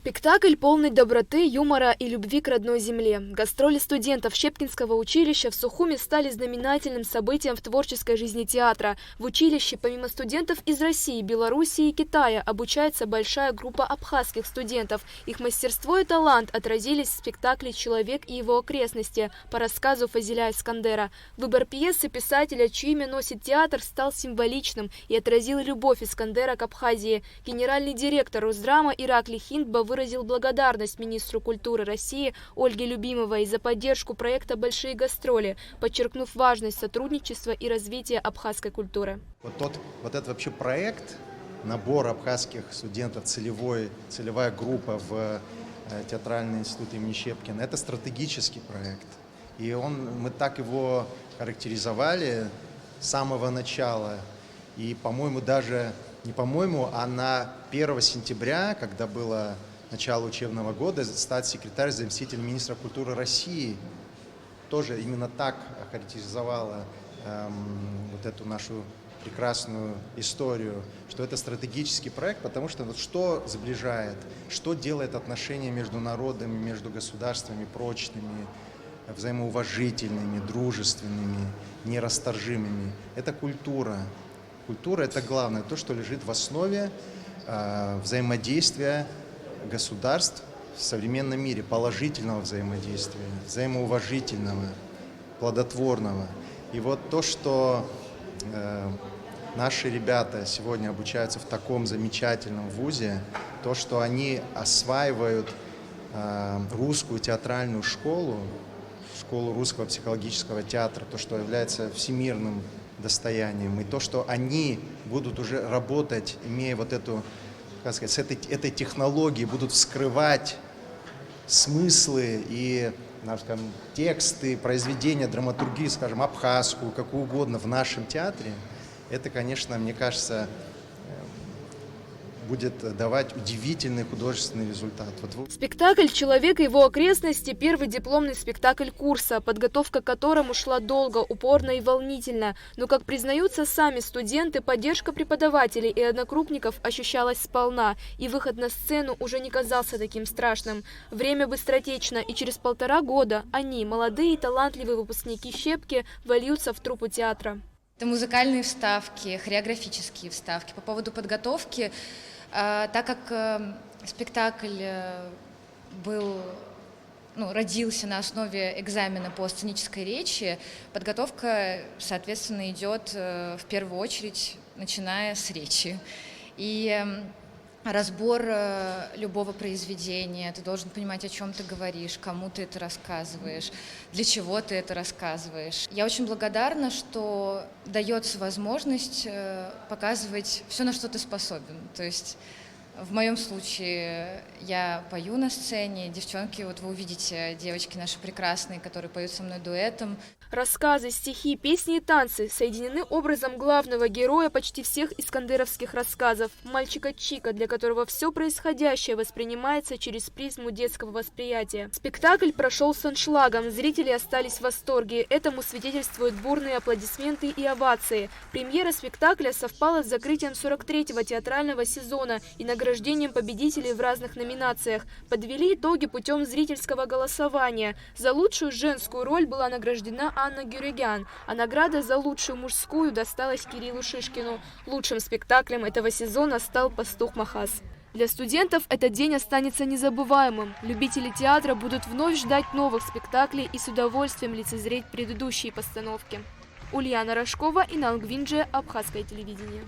Спектакль полный доброты, юмора и любви к родной земле. Гастроли студентов Щепкинского училища в Сухуми стали знаменательным событием в творческой жизни театра. В училище помимо студентов из России, Белоруссии и Китая обучается большая группа абхазских студентов. Их мастерство и талант отразились в спектакле «Человек и его окрестности» по рассказу Фазиля Искандера. Выбор пьесы писателя, чье имя носит театр, стал символичным и отразил любовь Искандера к Абхазии. Генеральный директор Русдрама Ираклий Хиндба выразил благодарность министру культуры России Ольге Любимовой за поддержку проекта «Большие гастроли», подчеркнув важность сотрудничества и развития абхазской культуры. Вот этот вообще проект, набор абхазских студентов, целевая группа в театральный институт имени Щепкина, это стратегический проект. И мы так его характеризовали с самого начала. И, по-моему, даже не по-моему, а на 1 сентября, когда было начало учебного года, статс-секретарь, заместитель министра культуры России тоже именно так характеризовала вот эту нашу прекрасную историю, что это стратегический проект, потому что вот что сближает, что делает отношения между народами, между государствами прочными, взаимоуважительными, дружественными, нерасторжимыми. Это культура. Культура – это главное, то, что лежит в основе взаимодействия государств в современном мире, положительного взаимодействия, взаимоуважительного, плодотворного. И вот то, что наши ребята сегодня обучаются в таком замечательном вузе, то, что они осваивают русскую театральную школу русского психологического театра, то, что является всемирным достоянием, и то, что они будут уже работать, имея вот эту, как сказать, с этой технологией, будут вскрывать смыслы и, скажем, тексты, произведения, драматургии, скажем, абхазскую, какую угодно в нашем театре, это, конечно, мне кажется, будет давать удивительный художественный результат. Спектакль «Человек и его окрестности» – первый дипломный спектакль курса, подготовка к которому шла долго, упорно и волнительно. Но, как признаются сами студенты, поддержка преподавателей и однокрупников ощущалась сполна, и выход на сцену уже не казался таким страшным. Время быстротечно, и через 1,5 года они, молодые и талантливые выпускники Щепки, вольются в труппу театра. Это музыкальные вставки, хореографические вставки. По поводу подготовки, так как спектакль родился на основе экзамена по сценической речи, подготовка, соответственно, идет в первую очередь, начиная с речи. И разбор любого произведения, ты должен понимать, о чем ты говоришь, кому ты это рассказываешь, для чего ты это рассказываешь. Я очень благодарна, что дается возможность показывать все, на что ты способен. То есть в моем случае я пою на сцене, девчонки, вот вы увидите, девочки наши прекрасные, которые поют со мной дуэтом. Рассказы, стихи, песни и танцы соединены образом главного героя почти всех искандеровских рассказов – мальчика Чика, для которого все происходящее воспринимается через призму детского восприятия. Спектакль прошел с аншлагом, зрители остались в восторге. Этому свидетельствуют бурные аплодисменты и овации. Премьера спектакля совпала с закрытием 43-го театрального сезона и награждением победителей в разных номинациях. Подвели итоги путем зрительского голосования. За лучшую женскую роль была награждена Анна Гюрегян, а награда за лучшую мужскую досталась Кириллу Шишкину. Лучшим спектаклем этого сезона стал «Пастух Махас». Для студентов этот день останется незабываемым. Любители театра будут вновь ждать новых спектаклей и с удовольствием лицезреть предыдущие постановки. Ульяна Рожкова, Инал Гвинджи, Абхазское телевидение.